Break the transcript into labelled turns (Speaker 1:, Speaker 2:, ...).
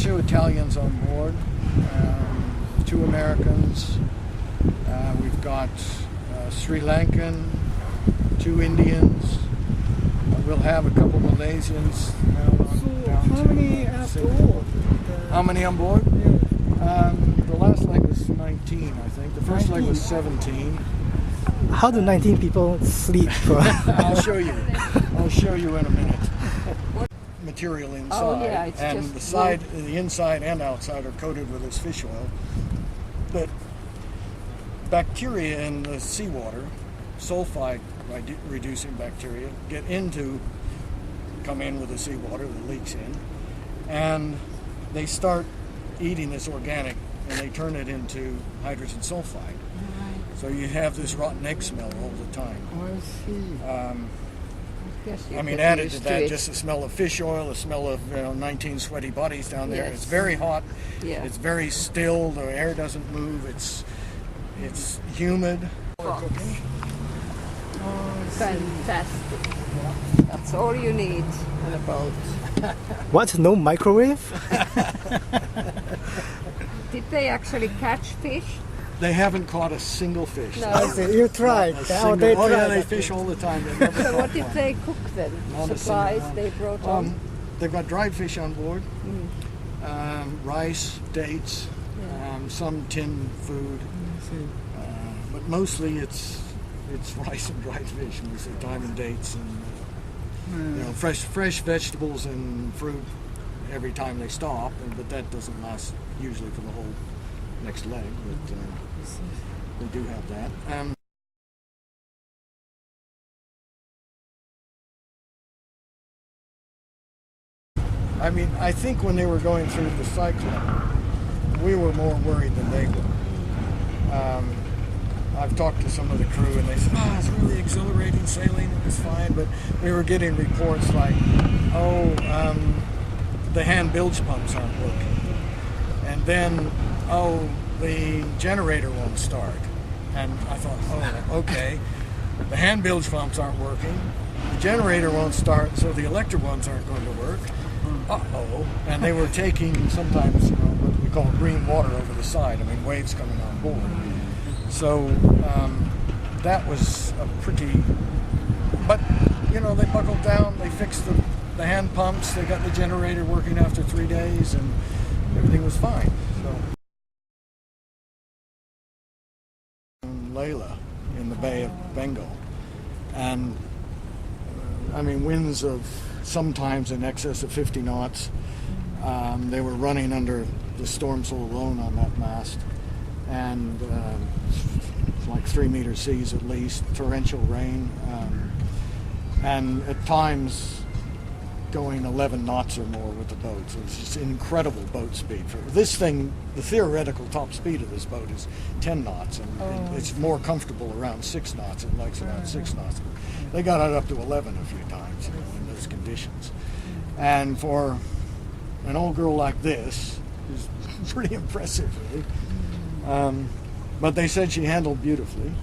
Speaker 1: 2 Italians on board, 2 Americans. We've got Sri Lankan, 2 Indians. We'll have a couple Malaysians.
Speaker 2: How many after all?
Speaker 1: How many on board?
Speaker 2: Yeah.
Speaker 1: The last leg was 19, I think. The first leg was 17.
Speaker 2: How do 19 people sleep?
Speaker 1: I'll show you. I'll show you in a minute. Material inside,
Speaker 3: Oh, yeah, it's
Speaker 1: and
Speaker 3: just
Speaker 1: the side, the inside and outside are coated with this fish oil. But bacteria in the seawater, sulfide reducing bacteria, come in with the seawater that leaks in, and they start eating this organic, and they turn it into hydrogen sulfide.
Speaker 3: Right.
Speaker 1: So you have this rotten egg smell all the time.
Speaker 2: I see.
Speaker 3: Yes, you
Speaker 1: I mean,
Speaker 3: get
Speaker 1: added
Speaker 3: used
Speaker 1: to that,
Speaker 3: it.
Speaker 1: just the smell of fish oil, the smell of 19 sweaty bodies down there.
Speaker 3: Yes.
Speaker 1: It's very hot.
Speaker 3: Yeah.
Speaker 1: It's very still. The air doesn't move. It's humid.
Speaker 3: Fantastic. That's all you need on a boat.
Speaker 2: What? No microwave?
Speaker 3: Did they actually catch fish?
Speaker 1: They haven't caught a single fish.
Speaker 3: No.
Speaker 2: I see. You tried.
Speaker 1: A single-
Speaker 2: They
Speaker 1: oh yeah,
Speaker 2: tried.
Speaker 1: they fish all the time. They've never
Speaker 3: So
Speaker 1: caught
Speaker 3: what did
Speaker 1: one.
Speaker 3: they cook then?
Speaker 1: Not a
Speaker 3: Supplies
Speaker 1: single
Speaker 3: they
Speaker 1: one.
Speaker 3: brought on?
Speaker 1: They've got dried fish on board, rice, dates, some tinned food, but mostly it's rice and dried fish most of the time, and dates, and fresh vegetables and fruit every time they stop. But that doesn't last usually for the whole next leg. But they do have that. I mean, I think when they were going through the cyclone, we were more worried than they were. I've talked to some of the crew, and they said, it's really exhilarating sailing, it was fine, but we were getting reports like, the hand bilge pumps aren't working. And then, the generator won't start. And I thought, okay, the hand bilge pumps aren't working, the generator won't start, so the electric ones aren't going to work. And they were taking sometimes what we call green water over the side. I mean, waves coming on board. So that was a pretty. But they buckled down. They fixed the hand pumps. They got the generator working after 3 days, and everything was fine. So Laila in the Bay of Bengal, and I mean winds of sometimes in excess of 50 knots. They were running under the storm so alone on that mast, and like 3 meter seas at least, torrential rain, and at times going 11 knots or more with the boat. So it's just incredible boat speed. For this thing, the theoretical top speed of this boat is 10 knots, and it's more comfortable around 6 knots. It likes around 6 knots. They got it up to 11 a few times in those conditions. And for an old girl like this, is pretty impressive, really. But they said she handled beautifully.